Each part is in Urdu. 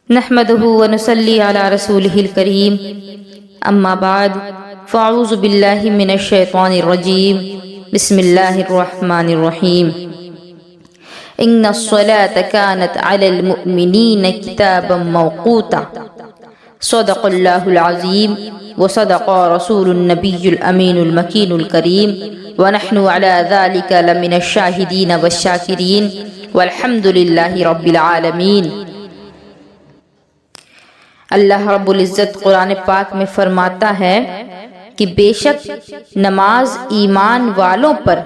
نحمده ونصلي على رسوله الكريم اما بعد فاعوذ بالله من الشيطان الرجيم بسم الله الرحمن الرحيم ان الصلاة كانت على المؤمنين كتابا موقوتا صدق الله العظيم وصدق رسول النبي الأمين المكين الكريم ونحن على ذلك لمن الشاهدين والشاكرين والحمد لله رب العالمين۔ اللہ رب العزت قرآن پاک میں فرماتا ہے کہ بے شک نماز ایمان والوں پر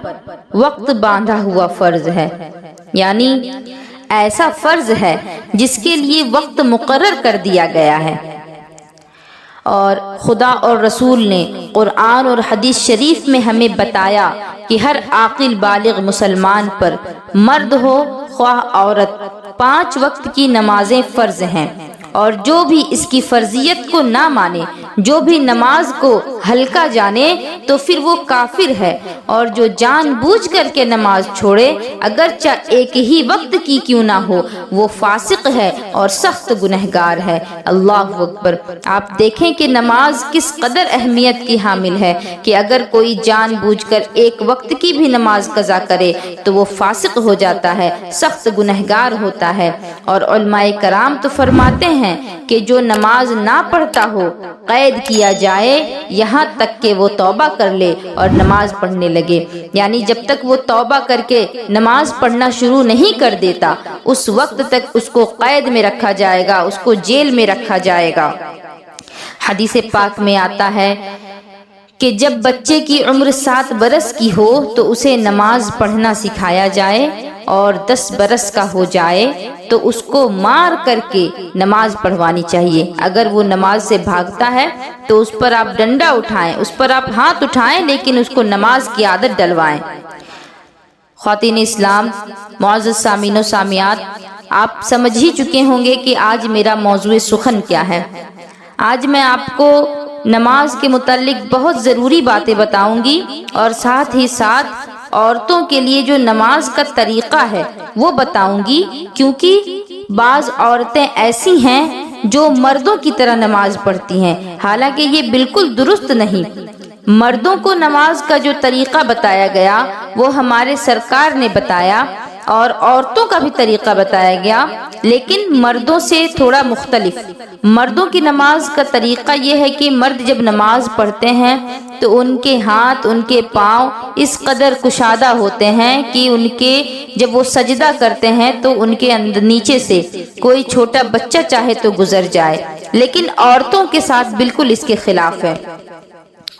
وقت باندھا ہوا فرض ہے، یعنی ایسا فرض ہے جس کے لیے وقت مقرر کر دیا گیا ہے۔ اور خدا اور رسول نے قرآن اور حدیث شریف میں ہمیں بتایا کہ ہر عاقل بالغ مسلمان پر مرد ہو خواہ عورت 5 وقت کی نمازیں فرض ہیں، اور جو بھی اس کی فرضیت کو نہ مانے، جو بھی نماز کو ہلکا جانے تو پھر وہ کافر ہے، اور جو جان بوجھ کر کے نماز چھوڑے اگرچہ ایک ہی وقت کی کیوں نہ ہو وہ فاسق ہے اور سخت گنہگار ہے۔ اللہ اکبر۔ آپ دیکھیں کہ نماز کس قدر اہمیت کی حامل ہے کہ اگر کوئی جان بوجھ کر ایک وقت کی بھی نماز قضا کرے تو وہ فاسق ہو جاتا ہے، سخت گنہگار ہوتا ہے۔ اور علماء کرام تو فرماتے ہیں کہ جو نماز نہ پڑھتا ہو قید کیا جائے یہاں تک کہ وہ توبہ کر لے اور نماز پڑھنے لگے، یعنی جب تک وہ توبہ کر کے نماز پڑھنا شروع نہیں کر دیتا اس وقت تک اس کو قید میں رکھا جائے گا، اس کو جیل میں رکھا جائے گا۔ حدیث پاک میں آتا ہے کہ جب بچے کی عمر 7 برس کی ہو تو اسے نماز پڑھنا سکھایا جائے، اور 10 برس کا ہو جائے تو اس کو مار کر کے نماز پڑھوانی چاہیے۔ اگر وہ نماز سے بھاگتا ہے تو اس پر آپ ڈنڈا اٹھائیں، اس پر آپ ہاتھ اٹھائیں، لیکن اس کو نماز کی عادت ڈلوائیں۔ خواتین اسلام، معزز سامعین و سامعات، آپ سمجھ ہی چکے ہوں گے کہ آج میرا موضوع سخن کیا ہے۔ آج میں آپ کو نماز کے متعلق بہت ضروری باتیں بتاؤں گی، اور ساتھ ہی ساتھ عورتوں کے لیے جو نماز کا طریقہ ہے وہ بتاؤں گی، کیونکہ بعض عورتیں ایسی ہیں جو مردوں کی طرح نماز پڑھتی ہیں، حالانکہ یہ بالکل درست نہیں۔ مردوں کو نماز کا جو طریقہ بتایا گیا وہ ہمارے سرکار نے بتایا، اور عورتوں کا بھی طریقہ بتایا گیا، لیکن مردوں سے تھوڑا مختلف۔ مردوں کی نماز کا طریقہ یہ ہے کہ مرد جب نماز پڑھتے ہیں تو ان کے ہاتھ، ان کے پاؤں اس قدر کشادہ ہوتے ہیں کہ ان کے جب وہ سجدہ کرتے ہیں تو ان کے اندر نیچے سے کوئی چھوٹا بچہ چاہے تو گزر جائے، لیکن عورتوں کے ساتھ بالکل اس کے خلاف ہے۔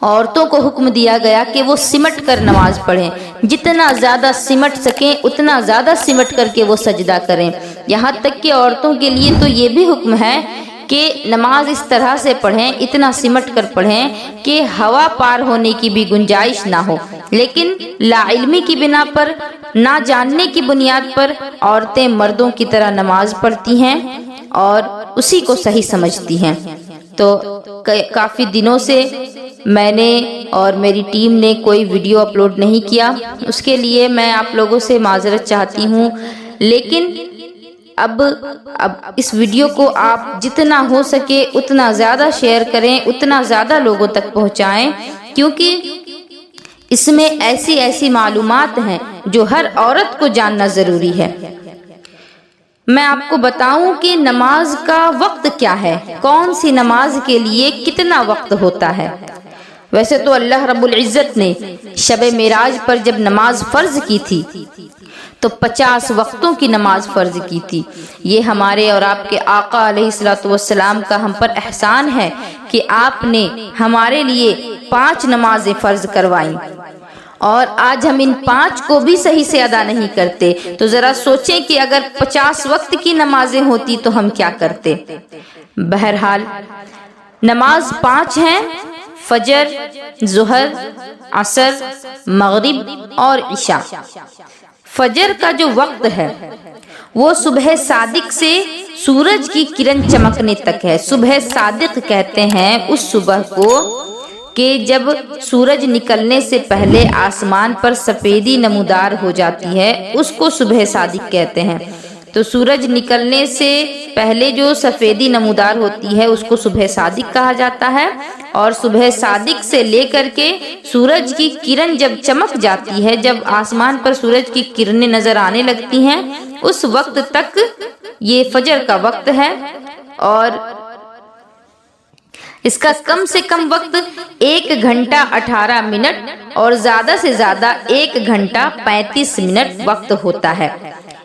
عورتوں کو حکم دیا گیا کہ وہ سمٹ کر نماز پڑھیں، جتنا زیادہ سمٹ سکیں اتنا زیادہ سمٹ کر کے وہ سجدہ کریں۔ یہاں تک کہ عورتوں کے لیے تو یہ بھی حکم ہے کہ نماز اس طرح سے پڑھیں، اتنا سمٹ کر پڑھیں کہ ہوا پار ہونے کی بھی گنجائش نہ ہو، لیکن لا علمی کی بنا پر، نہ جاننے کی بنیاد پر عورتیں مردوں کی طرح نماز پڑھتی ہیں اور اسی کو صحیح سمجھتی ہیں۔ تو کافی دنوں سے میں نے اور میری ٹیم نے کوئی ویڈیو اپلوڈ نہیں کیا، اس کے لیے میں آپ لوگوں سے معذرت چاہتی ہوں، لیکن اب اس ویڈیو کو آپ جتنا ہو سکے اتنا زیادہ شیئر کریں، اتنا زیادہ لوگوں تک پہنچائیں، کیونکہ اس میں ایسی معلومات ہیں جو ہر عورت کو جاننا ضروری ہے۔ میں آپ کو بتاؤں کہ نماز کا وقت کیا ہے، کون سی نماز کے لیے کتنا وقت ہوتا ہے۔ ویسے تو اللہ رب العزت نے شب معراج پر جب نماز فرض کی تھی تو 50 وقتوں کی نماز فرض کی تھی۔ یہ ہمارے اور آپ کے آقا علیہ الصلوۃ والسلام کا ہم پر احسان ہے کہ آپ نے ہمارے لیے 5 نمازیں فرض کروائیں، اور آج ہم ان 5 کو بھی صحیح سے ادا نہیں کرتے۔ تو ذرا سوچیں کہ اگر 50 وقت کی نمازیں ہوتی تو ہم کیا کرتے۔ بہرحال نماز 5 ہیں، فجر، ظہر، عصر، مغرب اور عشاء۔ فجر کا جو وقت ہے وہ صبح صادق سے سورج کی کرن چمکنے تک ہے۔ صبح صادق کہتے ہیں اس صبح کو کہ جب سورج نکلنے سے پہلے آسمان پر سفیدی نمودار ہو جاتی ہے، اس کو صبح صادق کہتے ہیں۔ تو سورج نکلنے سے پہلے جو سفیدی نمودار ہوتی ہے اس کو صبح صادق کہا جاتا ہے، اور صبح صادق سے لے کر کے سورج کی کرن جب چمک جاتی ہے، جب آسمان پر سورج کی کرنیں نظر آنے لگتی ہیں، اس وقت تک یہ فجر کا وقت ہے، اور اس کا کم سے کم وقت 1 گھنٹہ 18 منٹ اور زیادہ سے زیادہ 1 گھنٹہ 35 منٹ وقت ہوتا ہے،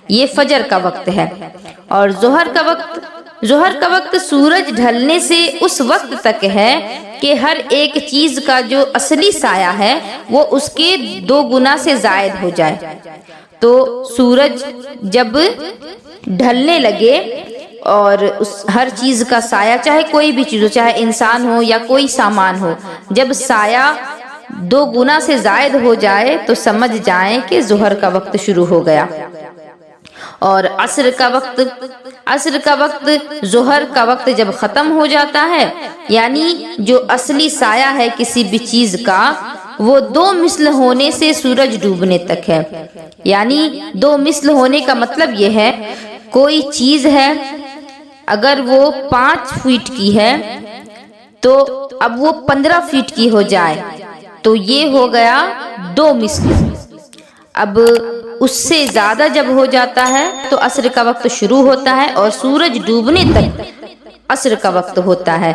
یہ فجر کا وقت ہے۔ اور ظہر کا وقت سورج ڈھلنے سے اس وقت تک ہے کہ ہر ایک چیز کا جو اصلی سایہ ہے وہ اس کے 2 گنا سے زائد ہو جائے۔ تو سورج جب ڈھلنے لگے اور ہر چیز کا سایہ، چاہے کوئی بھی چیز ہو، چاہے انسان ہو یا کوئی سامان ہو، جب سایہ 2 گنا سے زائد ہو جائے تو سمجھ جائیں کہ ظہر کا وقت شروع ہو گیا۔ اور عصر کا وقت ظہر کا وقت جب ختم ہو جاتا ہے، یعنی جو اصلی سایہ ہے کسی بھی چیز کا وہ 2 مثل ہونے سے سورج ڈوبنے تک ہے۔ یعنی 2 مثل ہونے کا مطلب یہ ہے، کوئی چیز ہے اگر وہ 5 فٹ کی ہے تو اب وہ 15 فٹ کی ہو جائے تو یہ ہو گیا 2 مثل۔ اب اس سے زیادہ جب ہو جاتا ہے تو عصر کا وقت شروع ہوتا ہے اور سورج ڈوبنے تک عصر کا وقت ہوتا ہے۔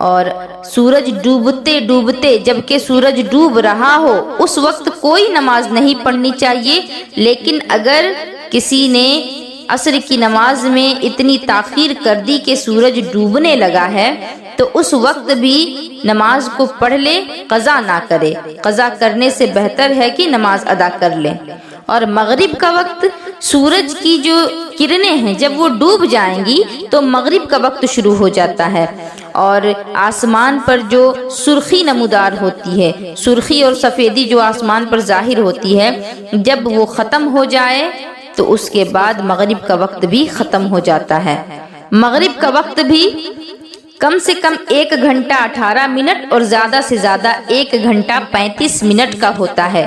اور سورج ڈوبتے ڈوبتے جبکہ سورج ڈوب رہا ہو اس وقت کوئی نماز نہیں پڑھنی چاہیے، لیکن اگر کسی نے عصر کی نماز میں اتنی تاخیر کر دی کہ سورج ڈوبنے لگا ہے تو اس وقت بھی نماز کو پڑھ لے، قضا نہ کرے۔ قضا کرنے سے بہتر ہے کہ نماز ادا کر لے۔ اور مغرب کا وقت، سورج کی جو کرنیں ہیں جب وہ ڈوب جائیں گی تو مغرب کا وقت شروع ہو جاتا ہے، اور آسمان پر جو سرخی نمودار ہوتی ہے، سرخی اور سفیدی جو آسمان پر ظاہر ہوتی ہے، جب وہ ختم ہو جائے تو اس کے بعد مغرب کا وقت بھی ختم ہو جاتا ہے۔ مغرب کا وقت بھی کم سے کم 1 گھنٹہ 18 منٹ اور زیادہ سے زیادہ 1 گھنٹہ 35 منٹ کا ہوتا ہے۔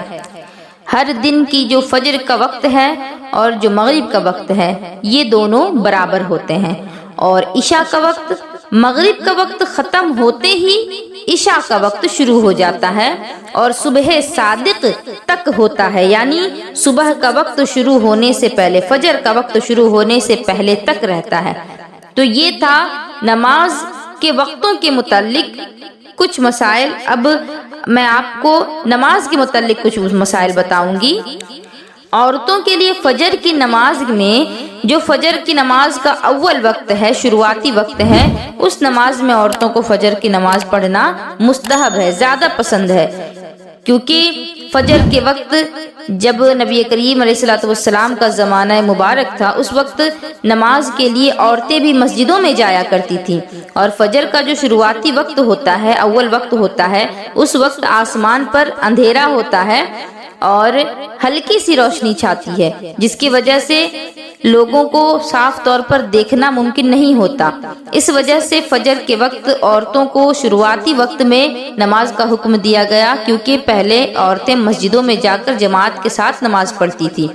ہر دن کی جو فجر کا وقت ہے اور جو مغرب کا وقت ہے یہ دونوں برابر ہوتے ہیں۔ اور عشاء کا وقت، مغرب کا وقت ختم ہوتے ہی عشاء کا وقت شروع ہو جاتا ہے اور صبح صادق تک ہوتا ہے، یعنی صبح کا وقت شروع ہونے سے پہلے، فجر کا وقت شروع ہونے سے پہلے تک رہتا ہے۔ تو یہ تھا نماز کے وقتوں کے متعلق کچھ مسائل۔ اب میں آپ کو نماز کے متعلق کچھ مسائل بتاؤں گی۔ عورتوں کے لیے فجر کی نماز میں جو فجر کی نماز کا اول وقت ہے، شروعاتی وقت ہے، اس نماز میں عورتوں کو فجر کی نماز پڑھنا مستحب ہے، زیادہ پسند ہے، کیونکہ فجر کے وقت جب نبی کریم علیہ الصلوۃ والسلام کا زمانہ مبارک تھا اس وقت نماز کے لیے عورتیں بھی مسجدوں میں جایا کرتی تھیں، اور فجر کا جو شروعاتی وقت ہوتا ہے، اول وقت ہوتا ہے، اس وقت آسمان پر اندھیرا ہوتا ہے اور ہلکی سی روشنی چھاتی ہے، جس کی وجہ سے لوگوں کو صاف طور پر دیکھنا ممکن نہیں ہوتا۔ اس وجہ سے فجر کے وقت عورتوں کو شروعاتی وقت میں نماز کا حکم دیا گیا، کیونکہ پہلے عورتیں مسجدوں میں جا کر جماعت کے ساتھ نماز پڑھتی تھی،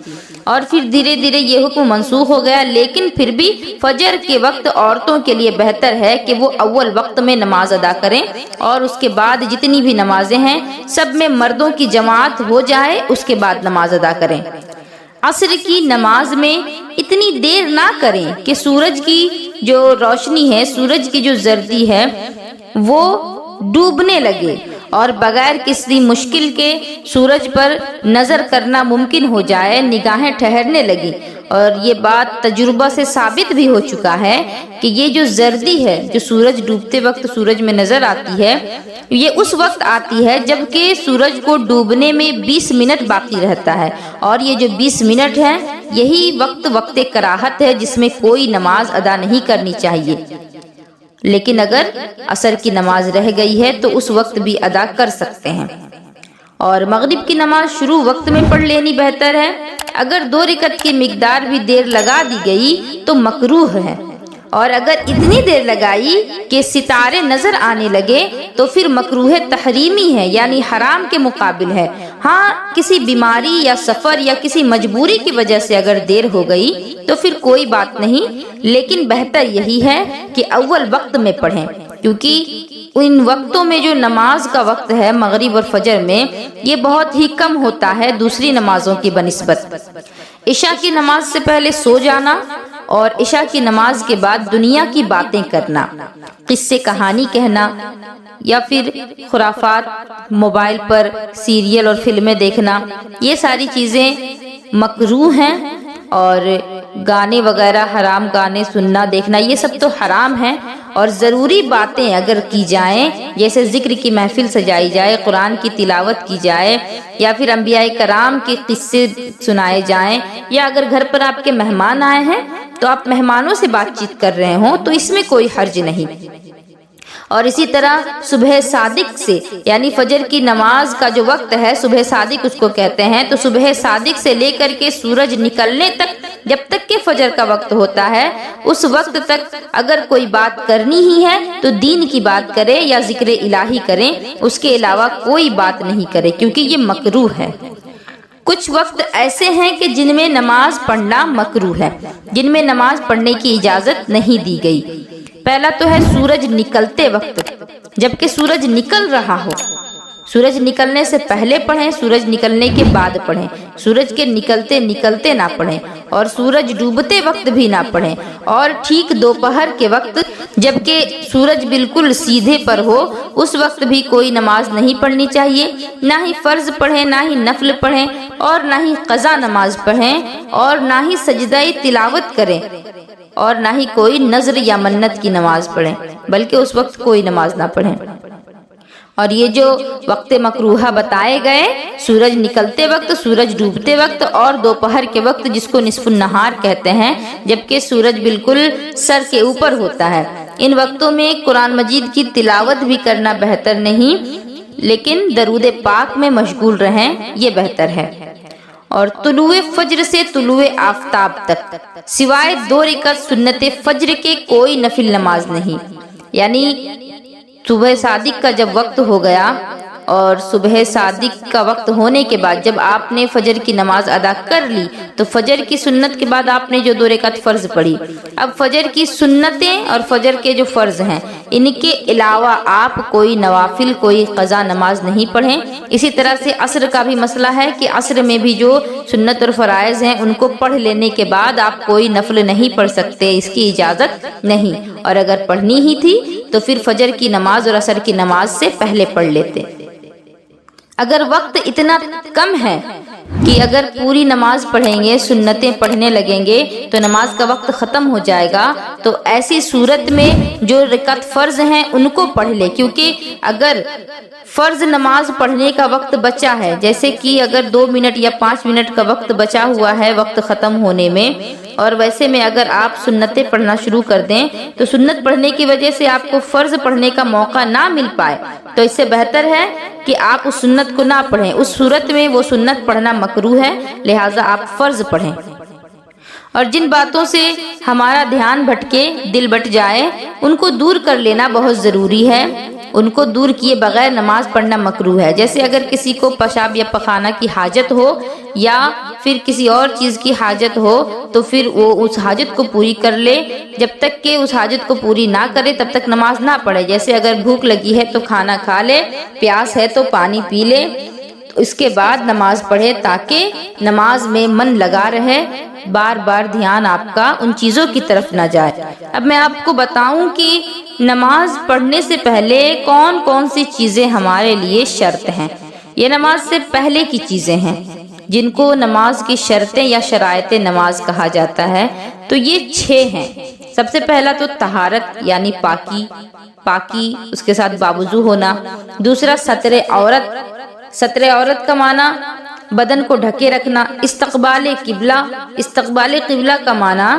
اور پھر دھیرے دھیرے یہ حکم منسوخ ہو گیا، لیکن پھر بھی فجر کے وقت عورتوں کے لیے بہتر ہے کہ وہ اول وقت میں نماز ادا کریں، اور اس کے بعد جتنی بھی نمازیں ہیں سب میں مردوں کی جماعت ہو جائے، اس کے بعد نماز ادا کریں۔ عصر کی نماز میں اتنی دیر نہ کریں کہ سورج کی جو روشنی ہے، سورج کی جو زردی ہے وہ ڈوبنے لگے اور بغیر کسی مشکل کے سورج پر نظر کرنا ممکن ہو جائے، نگاہیں ٹھہرنے لگی۔ اور یہ بات تجربہ سے ثابت بھی ہو چکا ہے کہ یہ جو زردی ہے جو سورج ڈوبتے وقت سورج میں نظر آتی ہے، یہ اس وقت آتی ہے جبکہ سورج کو ڈوبنے میں 20 منٹ باقی رہتا ہے، اور یہ جو 20 منٹ ہے یہی وقت کراہت ہے جس میں کوئی نماز ادا نہیں کرنی چاہیے، لیکن اگر عصر کی نماز رہ گئی ہے تو اس وقت بھی ادا کر سکتے ہیں۔ اور مغرب کی نماز شروع وقت میں پڑھ لینی بہتر ہے، اگر 2 رکعت کی مقدار بھی دیر لگا دی گئی تو مکروہ ہے۔ اور اگر اتنی دیر لگائی کہ ستارے نظر آنے لگے تو پھر مکروہ تحریمی ہے، یعنی حرام کے مقابل ہے۔ ہاں کسی بیماری یا سفر یا کسی مجبوری کی وجہ سے اگر دیر ہو گئی تو پھر کوئی بات نہیں، لیکن بہتر یہی ہے کہ اول وقت میں پڑھیں، کیونکہ ان وقتوں میں جو نماز کا وقت ہے مغرب اور فجر میں، یہ بہت ہی کم ہوتا ہے دوسری نمازوں کی بنسبت۔ عشاء کی نماز سے پہلے سو جانا اور عشاء کی نماز کے بعد دنیا کی باتیں کرنا، قصے کہانی کہنا یا پھر خرافات، موبائل پر سیریل اور فلمیں دیکھنا، یہ ساری چیزیں مکروہ ہیں، اور گانے وغیرہ، حرام گانے سننا دیکھنا، یہ سب تو حرام ہیں۔ اور ضروری باتیں اگر کی جائیں، جیسے ذکر کی محفل سجائی جائے، قرآن کی تلاوت کی جائے، یا پھر انبیاء کرام کے قصے سنائے جائیں، یا اگر گھر پر آپ کے مہمان آئے ہیں تو آپ مہمانوں سے بات چیت کر رہے ہوں تو اس میں کوئی حرج نہیں۔ اور اسی طرح صبح صادق سے، یعنی فجر کی نماز کا جو وقت ہے صبح صادق اس کو کہتے ہیں، تو صبح صادق سے لے کر کے سورج نکلنے تک، جب تک کہ فجر کا وقت ہوتا ہے، اس وقت تک اگر کوئی بات کرنی ہی ہے تو دین کی بات کرے یا ذکر الہی کریں، اس کے علاوہ کوئی بات نہیں کرے، کیونکہ یہ مکروہ ہے۔ کچھ وقت ایسے ہیں کہ جن میں نماز پڑھنا مکروہ ہے، جن میں نماز پڑھنے کی اجازت نہیں دی گئی۔ پہلا تو ہے سورج نکلتے وقت، جبکہ سورج نکل رہا ہو۔ سورج نکلنے سے پہلے پڑھیں، سورج نکلنے کے بعد پڑھیں، سورج کے نکلتے نکلتے نہ پڑھیں، اور سورج ڈوبتے وقت بھی نہ پڑھیں، اور ٹھیک دوپہر کے وقت جبکہ سورج بالکل سیدھے پر ہو اس وقت بھی کوئی نماز نہیں پڑھنی چاہیے۔ نہ ہی فرض پڑھیں، نہ ہی نفل پڑھیں، اور نہ ہی قضا نماز پڑھیں، اور نہ ہی سجدہ تلاوت کریں، اور نہ ہی کوئی نذر یا منت کی نماز پڑھیں، بلکہ اس وقت کوئی نماز نہ پڑھیں۔ اور یہ جو وقت مکروہہ بتائے گئے، سورج نکلتے وقت، سورج ڈوبتے وقت، اور دوپہر کے وقت جس کو نصف النہار کہتے ہیں، جبکہ سورج بالکل سر کے اوپر ہوتا ہے، ان وقتوں میں قرآن مجید کی تلاوت بھی کرنا بہتر نہیں، لیکن درود پاک میں مشغول رہیں، یہ بہتر ہے۔ اور طلوع فجر سے طلوع آفتاب تک سوائے 2 رکعت سنت فجر کے کوئی نفل نماز نہیں، یعنی صبح صادق کا جب وقت ہو گیا، اور صبح صادق کا وقت ہونے کے بعد جب آپ نے فجر کی نماز ادا کر لی تو فجر کی سنت کے بعد آپ نے جو 2 رکعت فرض پڑھی، اب فجر کی سنتیں اور فجر کے جو فرض ہیں ان کے علاوہ آپ کوئی نوافل، کوئی قضا نماز نہیں پڑھیں۔ اسی طرح سے عصر کا بھی مسئلہ ہے کہ عصر میں بھی جو سنت اور فرائض ہیں ان کو پڑھ لینے کے بعد آپ کوئی نفل نہیں پڑھ سکتے، اس کی اجازت نہیں، اور اگر پڑھنی ہی تھی تو پھر فجر کی نماز اور عصر کی نماز سے پہلے پڑھ لیتے۔ اگر وقت اتنا کم ہے کہ اگر پوری نماز پڑھیں گے، سنتیں پڑھنے لگیں گے تو نماز کا وقت ختم ہو جائے گا، تو ایسی صورت میں جو رکعت فرض ہیں ان کو پڑھ لے، کیونکہ اگر فرض نماز پڑھنے کا وقت بچا ہے، جیسے کہ اگر 2 منٹ یا 5 منٹ کا وقت بچا ہوا ہے وقت ختم ہونے میں، اور ویسے میں اگر آپ سنتیں پڑھنا شروع کر دیں تو سنت پڑھنے کی وجہ سے آپ کو فرض پڑھنے کا موقع نہ مل پائے، تو اس سے بہتر ہے کہ آپ اس سنت کو نہ پڑھیں، اس صورت میں وہ سنت پڑھنا مکروہ ہے، لہٰذا آپ فرض پڑھیں۔ اور جن باتوں سے ہمارا دھیان بھٹکے، دل بٹ جائے، ان کو دور کر لینا بہت ضروری ہے، ان کو دور کیے بغیر نماز پڑھنا مکروہ ہے۔ جیسے اگر کسی کو پیشاب یا پخانہ کی حاجت ہو یا پھر کسی اور چیز کی حاجت ہو تو پھر وہ اس حاجت کو پوری کر لے، جب تک کہ اس حاجت کو پوری نہ کرے تب تک نماز نہ پڑھے۔ جیسے اگر بھوک لگی ہے تو کھانا کھا لے، پیاس ہے تو پانی پی لے، اس کے بعد نماز پڑھے تاکہ نماز میں من لگا رہے، بار بار دھیان آپ کا ان چیزوں کی طرف نہ جائے۔ اب میں آپ کو بتاؤں کہ نماز پڑھنے سے پہلے کون کون سی چیزیں ہمارے لیے شرط ہیں۔ یہ نماز سے پہلے کی چیزیں ہیں جن کو نماز کی شرطیں یا شرائط نماز کہا جاتا ہے، تو یہ 6 ہیں۔ سب سے پہلا تو طہارت یعنی پاکی، اس کے ساتھ باوضو ہونا۔ دوسرا ستر عورت، ستر عورت کا معنی بدن کو ڈھکے رکھنا۔ استقبال قبلہ کا معنی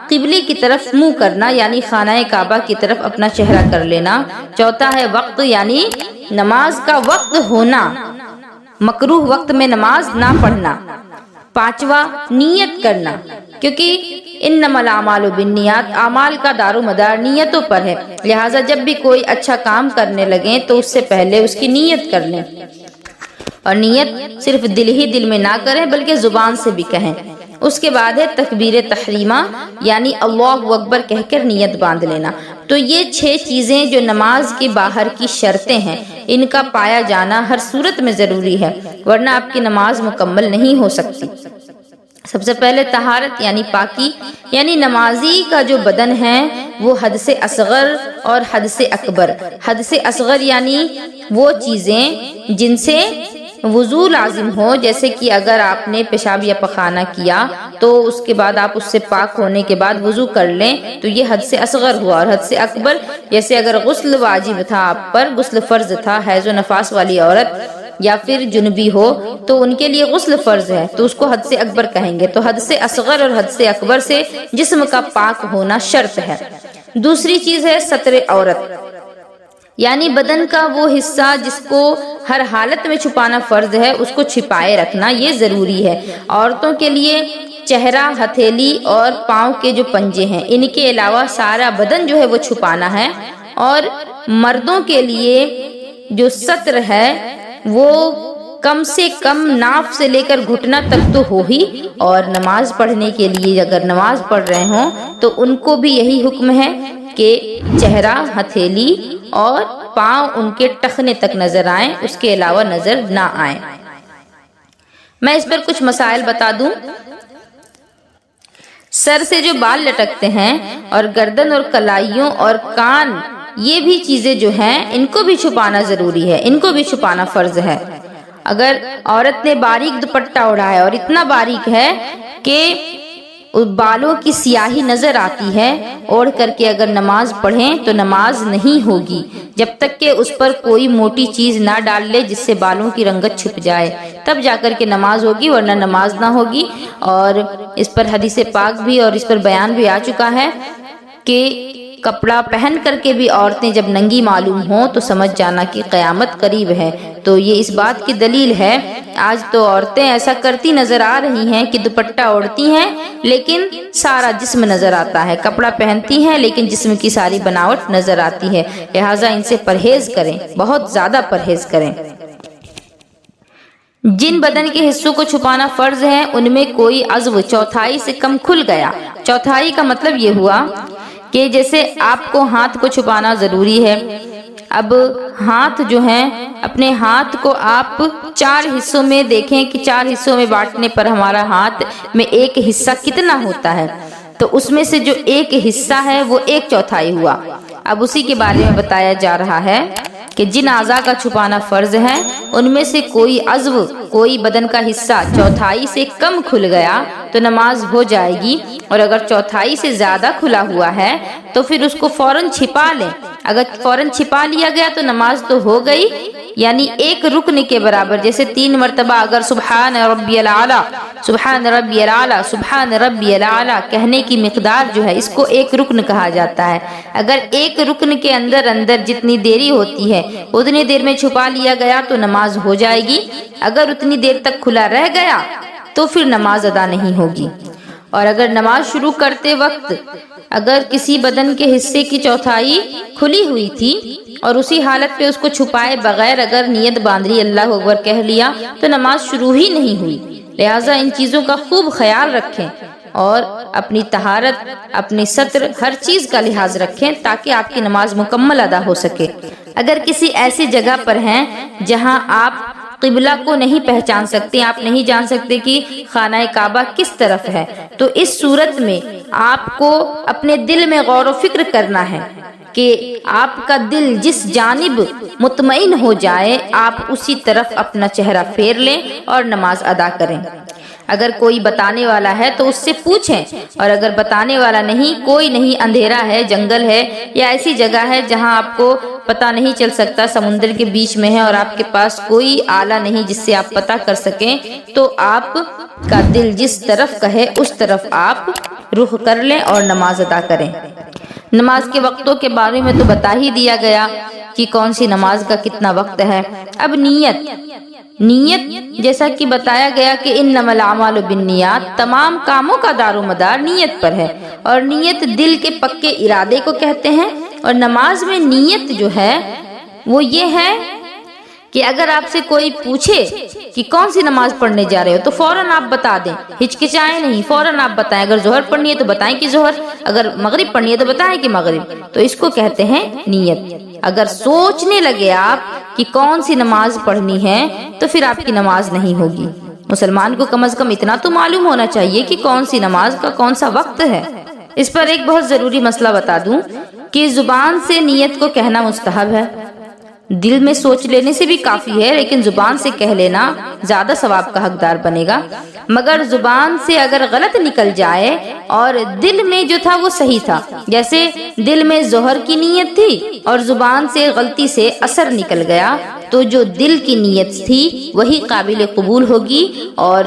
قبلے کی طرف منہ کرنا، یعنی خانہ کعبہ کی طرف اپنا چہرہ کر لینا۔ چوتھا ہے وقت، یعنی نماز کا وقت ہونا، مکروہ وقت میں نماز نہ پڑھنا۔ 5واں نیت کرنا، کیونکہ انما الاعمال بالنیات، اعمال کا دار و مدار نیتوں پر ہے، لہٰذا جب بھی کوئی اچھا کام کرنے لگیں تو اس سے پہلے اس کی نیت کر لیں، اور نیت صرف دل ہی دل میں نہ کریں بلکہ زبان سے بھی کہیں۔ اس کے بعد ہے تکبیر تحریمہ، یعنی اللہ اکبر کہہ کر نیت باندھ لینا۔ تو یہ 6 چیزیں جو نماز کے باہر کی شرطیں ہیں، ان کا پایا جانا ہر صورت میں ضروری ہے، ورنہ آپ کی نماز مکمل نہیں ہو سکتی۔ سب سے پہلے طہارت یعنی پاکی، یعنی نمازی کا جو بدن ہے وہ حدث اصغر اور حدث اکبر۔ حدث اصغر یعنی وہ چیزیں جن سے وضو لازم ہو، جیسے کہ اگر آپ نے پیشاب یا پخانہ کیا تو اس کے بعد آپ اس سے پاک ہونے کے بعد وضو کر لیں تو یہ حدث اصغر ہوا۔ اور حدث اکبر جیسے اگر غسل واجب تھا آپ پر، غسل فرض تھا، حیض و نفاس والی عورت یا پھر جنبی ہو تو ان کے لیے غسل فرض ہے تو اس کو حدث اکبر کہیں گے۔ تو حدث اصغر اور حدث اکبر سے جسم کا پاک ہونا شرط ہے۔ دوسری چیز ہے ستر عورت، یعنی بدن کا وہ حصہ جس کو ہر حالت میں چھپانا فرض ہے اس کو چھپائے رکھنا، یہ ضروری ہے۔ عورتوں کے لیے چہرہ، ہتھیلی اور پاؤں کے جو پنجے ہیں ان کے علاوہ سارا بدن جو ہے وہ چھپانا ہے، اور مردوں کے لیے جو ستر ہے وہ کم سے کم ناف سے لے کر گھٹنا تک تو ہو ہی، اور نماز پڑھنے کے لیے اگر نماز پڑھ رہے ہوں تو ان کو بھی یہی حکم ہے کہ چہرہ، ہتھیلی اور پاؤں ان کے ٹخنے تک نظر آئیں، اس کے علاوہ نظر نہ آئیں۔ میں اس پر کچھ مسائل بتا دوں۔ سر سے جو بال لٹکتے ہیں اور گردن اور کلائیوں اور کان، یہ بھی چیزیں جو ہیں ان کو بھی چھپانا ضروری ہے، ان کو بھی چھپانا فرض ہے۔ اگر عورت نے باریک دوپٹہ اوڑھا ہے اور اتنا باریک ہے کہ بالوں کی سیاہی نظر آتی ہے، اوڑھ کر کے اگر نماز پڑھیں تو نماز نہیں ہوگی جب تک کہ اس پر کوئی موٹی چیز نہ ڈال لے جس سے بالوں کی رنگت چھپ جائے، تب جا کر کے نماز ہوگی، ورنہ نماز نہ ہوگی۔ اور اس پر حدیث پاک بھی اور اس پر بیان بھی آ چکا ہے کہ کپڑا پہن کر کے بھی عورتیں جب ننگی معلوم ہوں تو سمجھ جانا کہ قیامت قریب ہے۔ تو یہ اس بات کی دلیل ہے۔ آج تو عورتیں ایسا کرتی نظر آ رہی ہیں کہ دوپٹہ اوڑھتی ہیں لیکن سارا جسم نظر آتا ہے، کپڑا پہنتی ہیں لیکن جسم کی ساری بناوٹ نظر آتی ہے، لہٰذا ان سے پرہیز کریں، بہت زیادہ پرہیز کریں۔ جن بدن کے حصوں کو چھپانا فرض ہے ان میں کوئی عضو چوتھائی سے کم کھل گیا، چوتھائی کا مطلب یہ ہوا کہ جیسے آپ کو ہاتھ کو چھپانا ضروری ہے، اب ہاتھ جو ہیں، اپنے ہاتھ کو آپ 4 حصوں میں دیکھیں کہ 4 حصوں میں بانٹنے پر ہمارا ہاتھ میں ایک حصہ کتنا ہوتا ہے، تو اس میں سے جو ایک حصہ ہے وہ 1/4 ہوا۔ اب اسی کے بارے میں بتایا جا رہا ہے کہ جن اعضاء کا چھپانا فرض ہے ان میں سے کوئی عضو، کوئی بدن کا حصہ چوتھائی سے کم کھل گیا تو نماز ہو جائے گی، اور اگر چوتھائی سے زیادہ کھلا ہوا ہے تو پھر اس کو فوراً چھپا لیں۔ اگر فوراً چھپا لیا گیا تو نماز تو ہو گئی، یعنی ایک رکن کے برابر، جیسے 3 مرتبہ اگر سبحان ربی العالی، سبحان ربی العالی، سبحان ربی العالی کہنے کی مقدار جو ہے اس کو ایک رکن کہا جاتا ہے۔ اگر ایک رکن کے اندر جتنی دیری ہوتی ہے اتنی دیر میں چھپا لیا گیا تو نماز ہو جائے گی، اگر اتنی دیر تک کھلا رہ گیا تو پھر نماز ادا نہیں ہوگی۔ اور اگر نماز شروع کرتے وقت اگر کسی بدن کے حصے کی چوتھائی کھلی ہوئی تھی اور اسی حالت پہ اس کو چھپائے بغیر اگر نیت باندھ لی، اللہ اکبر کہہ لیا، تو نماز شروع ہی نہیں ہوئی۔ لہٰذا ان چیزوں کا خوب خیال رکھیں اور اپنی طہارت، اپنی ستر، ہر چیز کا لحاظ رکھیں تاکہ آپ کی نماز مکمل ادا ہو سکے۔ اگر کسی ایسی جگہ پر ہیں جہاں آپ قبلہ کو نہیں پہچان سکتے، آپ نہیں جان سکتے کہ خانہ کعبہ کس طرف ہے، تو اس صورت میں آپ کو اپنے دل میں غور و فکر کرنا ہے کہ آپ کا دل جس جانب مطمئن ہو جائے آپ اسی طرف اپنا چہرہ پھیر لیں اور نماز ادا کریں۔ اگر کوئی بتانے والا ہے تو اس سے پوچھیں، اور اگر بتانے والا نہیں، کوئی نہیں، اندھیرا ہے، جنگل ہے یا ایسی جگہ ہے جہاں آپ کو پتہ نہیں چل سکتا، سمندر کے بیچ میں ہے اور آپ کے پاس کوئی آلہ نہیں جس سے آپ پتہ کر سکیں، تو آپ کا دل جس طرف کہے اس طرف آپ رخ کر لیں اور نماز ادا کریں۔ نماز کے وقتوں کے بارے میں تو بتا ہی دیا گیا کہ کون سی نماز کا کتنا وقت ہے۔ اب نیت، نیت جیسا کہ بتایا گیا کہ انما الاعمال بالنیات، تمام کاموں کا دار و مدار نیت پر ہے، اور نیت دل کے پکے ارادے کو کہتے ہیں۔ اور نماز میں نیت جو ہے وہ یہ ہے کہ اگر آپ سے کوئی پوچھے کہ کون سی نماز پڑھنے جا رہے ہو تو فوراً آپ بتا دیں، ہچکچائیں نہیں، فوراً آپ بتائیں۔ اگر ظہر پڑھنی ہے تو بتائیں کہ ظہر، اگر مغرب پڑھنی ہے تو بتائیں کہ مغرب۔ تو اس کو کہتے ہیں نیت۔ اگر سوچنے لگے آپ کہ کون سی نماز پڑھنی ہے تو پھر آپ کی نماز نہیں ہوگی۔ مسلمان کو کم از کم اتنا تو معلوم ہونا چاہیے کہ کون سی نماز کا کون سا وقت ہے۔ اس پر ایک بہت ضروری مسئلہ بتا دوں کہ زبان سے نیت کو کہنا مستحب ہے، دل میں سوچ لینے سے بھی کافی ہے، لیکن زبان سے کہہ لینا زیادہ ثواب کا حقدار بنے گا۔ مگر زبان سے اگر غلط نکل جائے اور دل میں جو تھا وہ صحیح تھا، جیسے دل میں ظہر کی نیت تھی اور زبان سے غلطی سے عصر نکل گیا، تو جو دل کی نیت تھی وہی قابل قبول ہوگی، اور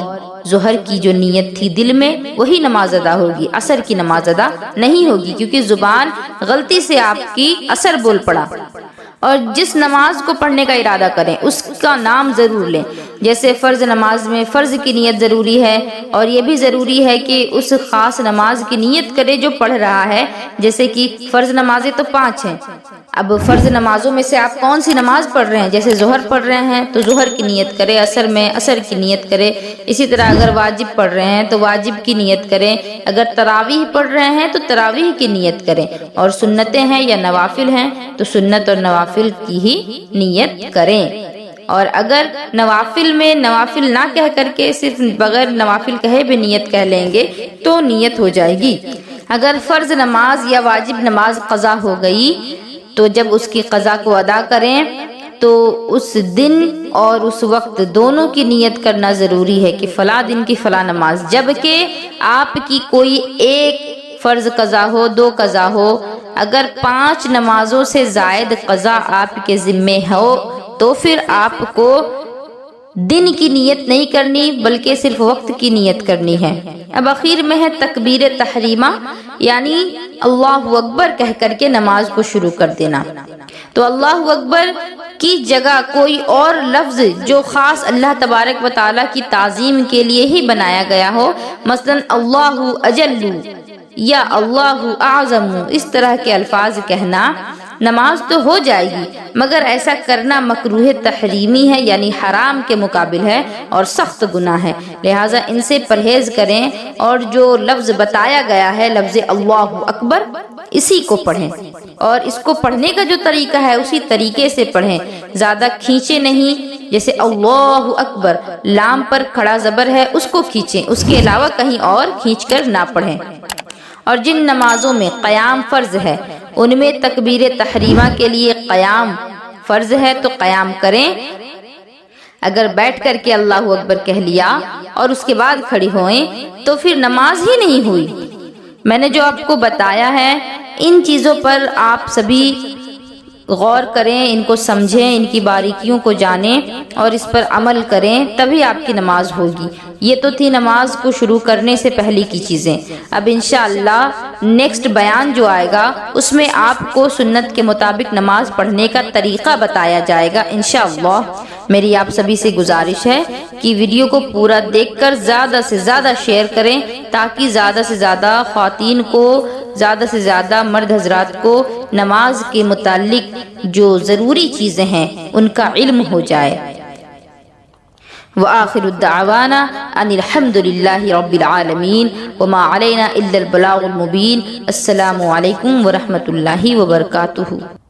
ظہر کی جو نیت تھی دل میں وہی نماز ادا ہوگی، عصر کی نماز ادا نہیں ہوگی، کیونکہ زبان غلطی سے آپ کی عصر بول پڑا۔ اور جس نماز کو پڑھنے کا ارادہ کریں اس کا نام ضرور لیں، جیسے فرض نماز میں فرض کی نیت ضروری ہے، اور یہ بھی ضروری ہے کہ اس خاص نماز کی نیت کرے جو پڑھ رہا ہے، جیسے کہ فرض نمازیں تو 5 ہیں، اب فرض نمازوں میں سے آپ کون سی نماز پڑھ رہے ہیں، جیسے ظہر پڑھ رہے ہیں تو ظہر کی نیت کرے، عصر میں عصر کی نیت کرے، اسی طرح اگر واجب پڑھ رہے ہیں تو واجب کی نیت کریں، اگر تراویح پڑھ رہے ہیں تو تراویح کی نیت کریں، اور سنتیں ہیں یا نوافل ہیں تو سنت اور نوافل کی ہی نیت کریں۔ اور اگر نوافل میں نوافل نہ کہہ کر کے صرف بغیر نوافل کہے بھی نیت کہہ لیں گے تو نیت ہو جائے گی۔ اگر فرض نماز یا واجب نماز قضا ہو گئی تو جب اس کی قضا کو ادا کریں تو اس دن اور اس وقت دونوں کی نیت کرنا ضروری ہے کہ فلاں دن کی فلاں نماز، جبکہ آپ کی کوئی ایک فرض قضا ہو، 2 قضا ہو، اگر 5 نمازوں سے زائد قضا آپ کے ذمے ہو تو پھر آپ کو دن کی نیت نہیں کرنی بلکہ صرف وقت کی نیت کرنی ہے۔ اب اخیر میں ہے تکبیر تحریمہ، یعنی اللہ اکبر کہہ کر کے نماز کو شروع کر دینا۔ تو اللہ اکبر کی جگہ کوئی اور لفظ جو خاص اللہ تبارک و تعالیٰ کی تعظیم کے لیے ہی بنایا گیا ہو، مثلا اللہ اجل یا اللہ اعظم، اس طرح کے الفاظ کہنا، نماز تو ہو جائے گی مگر ایسا کرنا مکروہ تحریمی ہے، یعنی حرام کے مقابل ہے اور سخت گناہ ہے، لہٰذا ان سے پرہیز کریں، اور جو لفظ بتایا گیا ہے لفظ اللہ اکبر اسی کو پڑھیں، اور اس کو پڑھنے کا جو طریقہ ہے اسی طریقے سے پڑھیں، زیادہ کھینچے نہیں، جیسے اللہ اکبر لام پر کھڑا زبر ہے اس کو کھینچیں، اس کے علاوہ کہیں اور کھینچ کر نہ پڑھیں۔ اور جن نمازوں میں قیام فرض ہے ان میں تکبیر تحریمہ کے لیے قیام فرض ہے تو قیام کریں، اگر بیٹھ کر کے اللہ اکبر کہہ لیا اور اس کے بعد کھڑی ہوئیں تو پھر نماز ہی نہیں ہوئی۔ میں نے جو آپ کو بتایا ہے ان چیزوں پر آپ سبھی غور کریں، ان کو سمجھیں، ان کی باریکیوں کو جانیں اور اس پر عمل کریں، تبھی آپ کی نماز ہوگی۔ یہ تو تھی نماز کو شروع کرنے سے پہلے کی چیزیں۔ اب انشاءاللہ نیکسٹ بیان جو آئے گا اس میں آپ کو سنت کے مطابق نماز پڑھنے کا طریقہ بتایا جائے گا انشاءاللہ۔ میری آپ سبھی سے گزارش ہے کہ ویڈیو کو پورا دیکھ کر زیادہ سے زیادہ شیئر کریں تاکہ زیادہ سے زیادہ خواتین کو، زیادہ سے زیادہ مرد حضرات کو نماز کے متعلق جو ضروری چیزیں ہیں ان کا علم ہو جائے۔ وآخر الدعوانا ان الحمد للہ رب العالمین وما علینا الا البلاغ المبین۔ السلام علیکم ورحمۃ اللہ وبرکاتہ۔